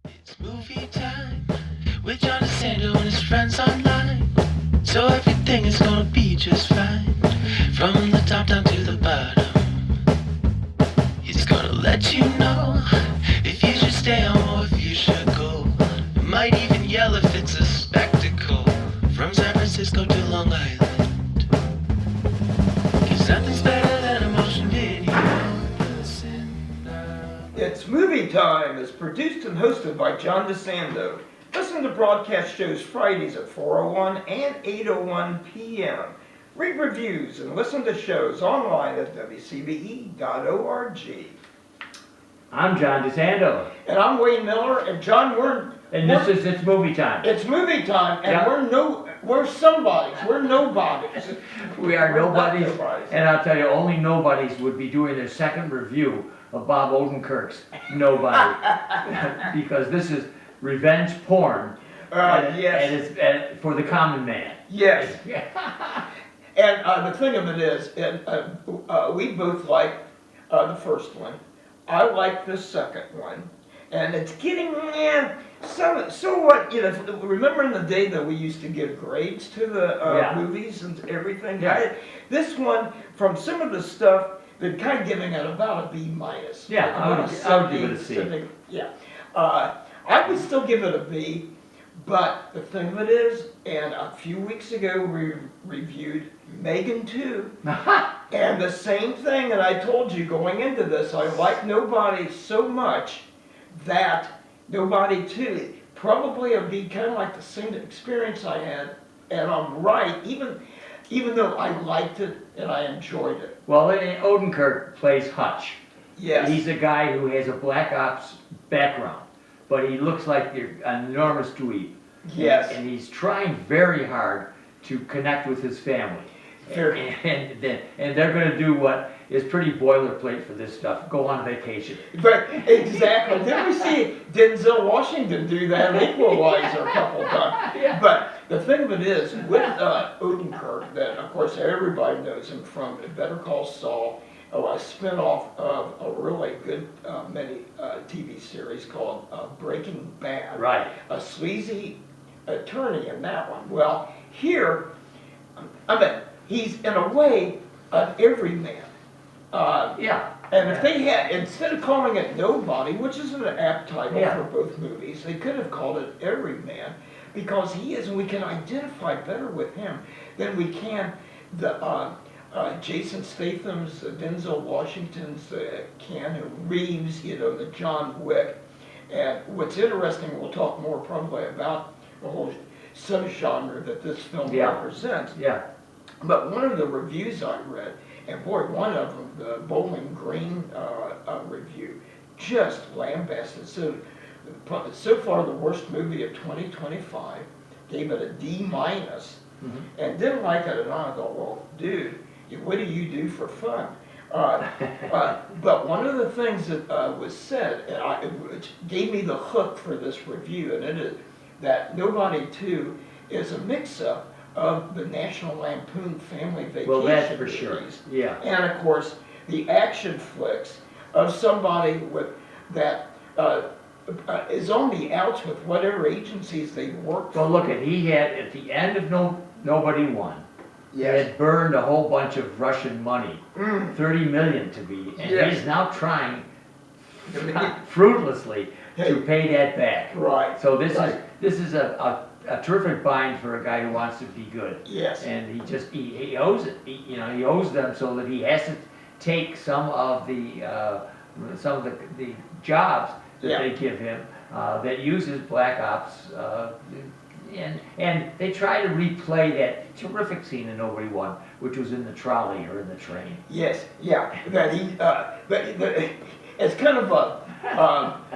It's movie time with John DeSando and his friends online. So everything is gonna be just fine. From the top down to the bottom. He's gonna let you know if you should stay home or if you should go. Might even yell if it's a spectacle. From San Francisco to Long Island. 'Cause nothing's better than a motion video. It's Movie Time is produced and hosted by John DeSando. Listen to broadcast shows Fridays at 4:01 and 8:01 p.m. Read reviews and listen to shows online at WCBE.org. I'm John DeSando, And I'm Wayne Miller, and John, it's movie time. it's movie time, and Yeah. we're somebodies, we're nobodies. We are We're not nobodies, nobodies. and I'll tell you, only nobodies would be doing their second review of Bob Odenkirk's Nobody, because this is revenge porn, Yes, and for the common man. yes. And the thing of it is, we both like the first one. I like the second one, and it's getting so what, you know. Remember in the day that we used to give grades to the Yeah. movies and everything. Yeah. This one, from some of the stuff, they're kind of giving it about a B minus. Yeah, Like I would give it a C. Yeah, I would still give it a B. But the thing of it is, and a few weeks ago we reviewed Megan 2, and the same thing, and I told you going into this, I like Nobody so much that Nobody 2 probably would be kind of like the same experience I had, and I'm right, even though I liked it and I enjoyed it. Well, Odenkirk plays Hutch. Yes. He's a guy who has a black ops background, but he looks like an enormous dweeb. Yes. And he's trying very hard to connect with his family. Very. And they're going to do what is pretty boilerplate for this stuff, go on vacation. But exactly, didn't we see Denzel Washington do that in Equalizer a couple times? Yeah. But the thing of it is, with Odenkirk, that of course everybody knows him from Better Call Saul, a spinoff of a really good mini TV series called Breaking Bad. Right. A sleazy attorney in that one. Well, here, I mean, he's in a way an everyman. Yeah. And if they had, instead of calling it Nobody, which is an apt title Yeah. for both movies, they could have called it Everyman, because he is, and we can identify better with him than we can the Jason Statham's, Denzel Washington's, Keanu Reeves, you know, the John Wick. And what's interesting, we'll talk more probably about the whole subgenre that this film Yeah. represents. Yeah. But one of the reviews I read, and boy, one of them, the Bowling Green review, just lambasted. So far the worst movie of 2025, gave it a D minus, and didn't like it at all. I thought, well, dude, what do you do for fun? But one of the things that was said, which gave me the hook for this review, and it is that Nobody 2 is a mix-up of the National Lampoon Family Vacation Well, that's for sure. movies, Yeah. and of course the action flicks of somebody with that is on the outs with whatever agencies they work for. Well, look, he had, at the end of Nobody Won, he Yes. had burned a whole bunch of Russian money, 30 million to be, and Yes. he's now trying fruitlessly to pay that back. Right. So this Right. is a terrific bind for a guy who wants to be good. Yes. And he owes it. He owes them, so that he has to take some of the jobs that Yeah. they give him that uses black ops. And they try to replay that terrific scene in Nobody Won, which was in the trolley or in the train. Yes, yeah, that he, it's kind of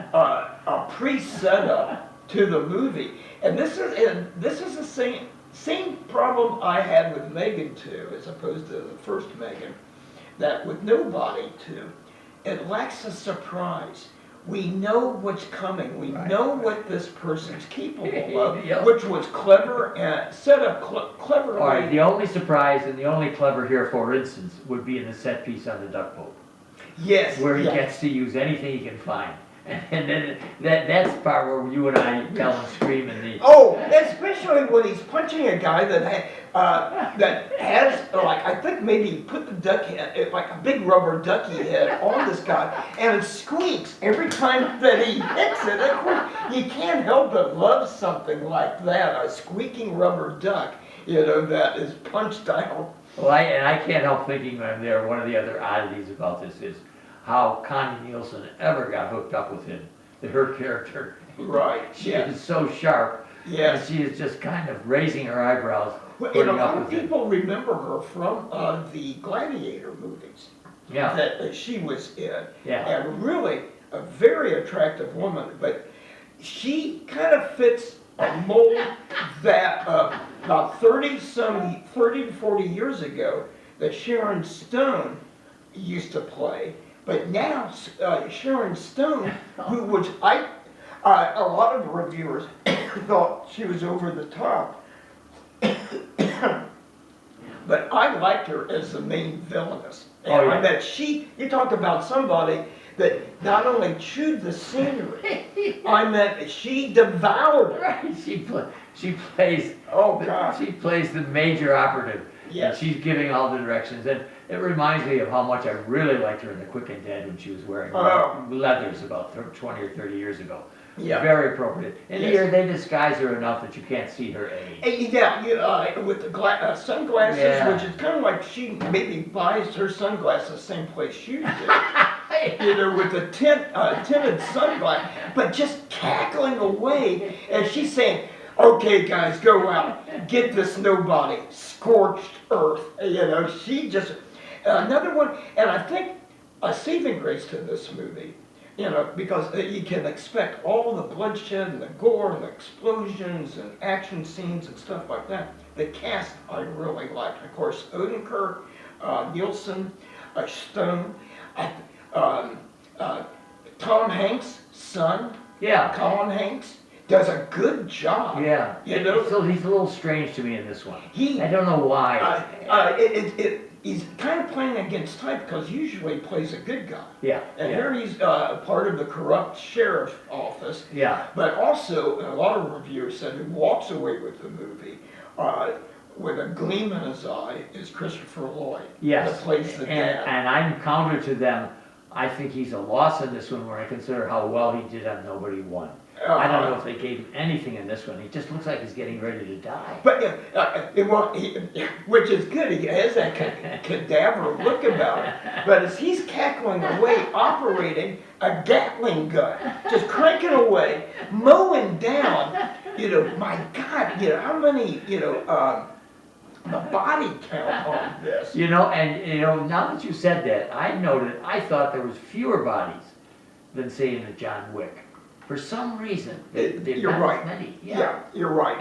a pre-setup to the movie, and this is the same problem I had with Megan 2, as opposed to the first Megan, that with Nobody 2, it lacks a surprise. We know what's coming. We know what this person's capable of, Yep. which was clever and set up cleverly. All right, the only surprise and the only clever here, for instance, would be in the set piece on the duck boat, Yes. where he yeah. gets to use anything he can find. And then that's the part where you and I yell and scream and the. Oh, especially when he's punching a guy that has, like, I think maybe he put the duck head, like a big rubber ducky head on this guy, and it squeaks every time that he hits it. Of course, you can't help but love something like that, a squeaking rubber duck, that is punched out. Well, I can't help thinking when I'm there, one of the other oddities about this is how Connie Nielsen ever got hooked up with him. Her character, Right, she yes. is so sharp, and Yes. she is just kind of raising her eyebrows, Well, putting a up lot of with it. people remember her from the Gladiator movies Yeah, that she was in. yeah, And really a very attractive woman, but she kind of fits a mold that about 30 to 40 years ago that Sharon Stone used to play. But now Sharon Stone, which a lot of reviewers thought she was over the top. But I liked her as the main villainess. And Oh, yeah. I bet you talk about somebody that not only chewed the scenery, I meant she devoured it. right, she plays, Oh, God. she plays the major operative. Yes. And she's giving all the directions, and it reminds me of how much I really liked her in The Quick and Dead when she was wearing Oh. leathers about 20 or 30 years ago. Yeah. Very appropriate. And Yes. here, they disguise her enough that you can't see her age. Yeah, with the sunglasses, Yeah. which is kind of like she maybe buys her sunglasses same place you do. With the tinted sunglasses, but just cackling away as she's saying, "Okay, guys, go out, get this nobody, scorched earth." She just another one, and I think a saving grace to this movie, because you can expect all the bloodshed and the gore and the explosions and action scenes and stuff like that. The cast I really liked, of course, Odenkirk, Nielsen, Stone. Tom Hanks' son, Yeah, Colin Hanks, does a good job. yeah. So So he's a little strange to me in this one. he, I don't know why. he's kind of playing against type because usually he plays a good guy. Yeah, And yeah, here he's part of the corrupt sheriff's office. yeah. But also, a lot of reviewers said he walks away with the movie with a gleam in his eye is Christopher Lloyd. Yes, That plays the dad. and I'm counter to them. I think he's a loss in this one when I consider how well he did on Nobody Won. I don't know if they gave him anything in this one. He just looks like he's getting ready to die. But which is good. He has that cadaver look about him. But as he's cackling away, operating a Gatling gun, just cranking away, mowing down. My God, how many, the body count on this. Now that you said that, I thought there was fewer bodies than say in the John Wick. For some reason, there's You're not right. as many. Yeah, you're right.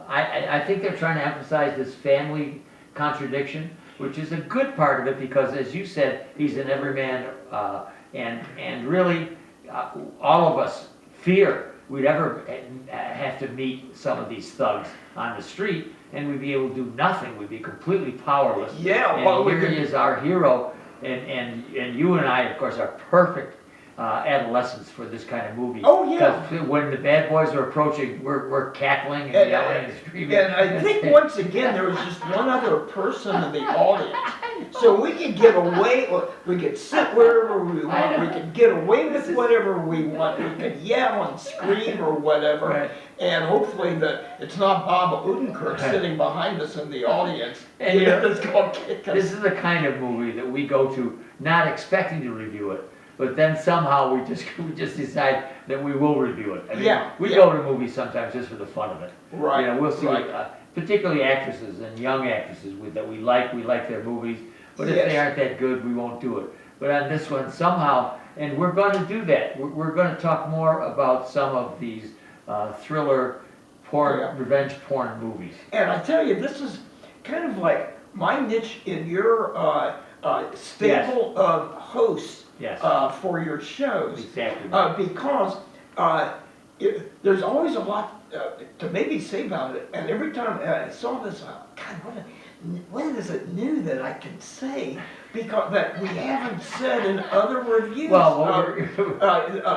I think they're trying to emphasize this family contradiction, which is a good part of it because, as you said, he's an everyman, and really, all of us fear we'd ever have to meet some of these thugs on the street, and we'd be able to do nothing. We'd be completely powerless. Yeah, And well, here he is, our hero, and you and I, of course, are perfect adolescents for this kind of movie. Oh, yeah. Because when the bad boys are approaching, we're cackling and And, yelling and screaming. And I think once again, there was just one other person in the audience. So we could get away, or we could sit wherever we want, we could get away with whatever we want, we could yell and scream or whatever. Right. And hopefully it's not Bob Odenkirk sitting behind us in the audience. And That's going to kick us. This is the kind of movie that we go to not expecting to review it, but then somehow we just decide that we will review it. I mean, Yeah, we yeah. go to movies sometimes just for the fun of it. Right, We'll see, right. particularly actresses and young actresses that we like their movies, but if they Yes. aren't that good, we won't do it. But on this one, somehow, and we're going to do that. We're going to talk more about some of these thriller, Yeah. revenge porn movies. And I tell you, this is kind of like my niche in your stable of hosts Yes, for your shows. exactly. Because there's always a lot to maybe say about it. And every time I saw this, God, what is it new that I can say? Because that we haven't said in other reviews. Well,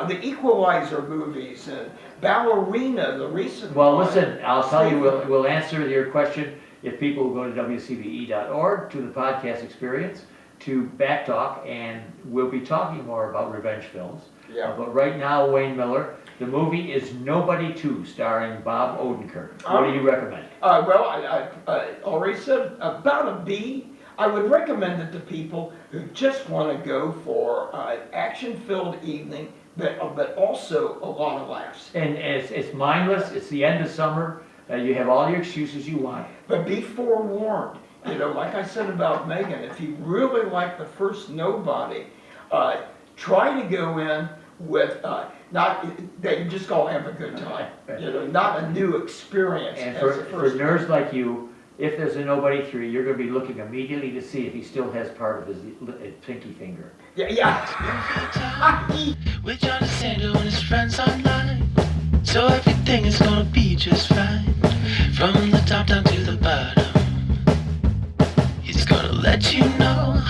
The Equalizer movies and Ballerina, the recent well, one. listen, I'll tell you, we'll answer your question if people will go to WCBE.org, to the podcast experience, to Back Talk, and we'll be talking more about revenge films. Yeah. But right now, Wayne Miller, the movie is Nobody 2, starring Bob Odenkirk. What do you recommend? Well, I already said about a B. I would recommend it to people who just want to go for an action-filled evening, but also a lot of laughs. And it's mindless, it's the end of summer, you have all your excuses you want. But be forewarned, you know, like I said about Megan, if you really like the first Nobody, try to go in with not that you just gonna have a good time, you know, not a new experience. And as for the first nerds like you, if there's a Nobody 3, you're gonna be looking immediately to see if he still has part of his pinky finger. Yeah. With John DeSando and his friends online. So everything is gonna be just fine. From the top down to the bottom. He's gonna let you know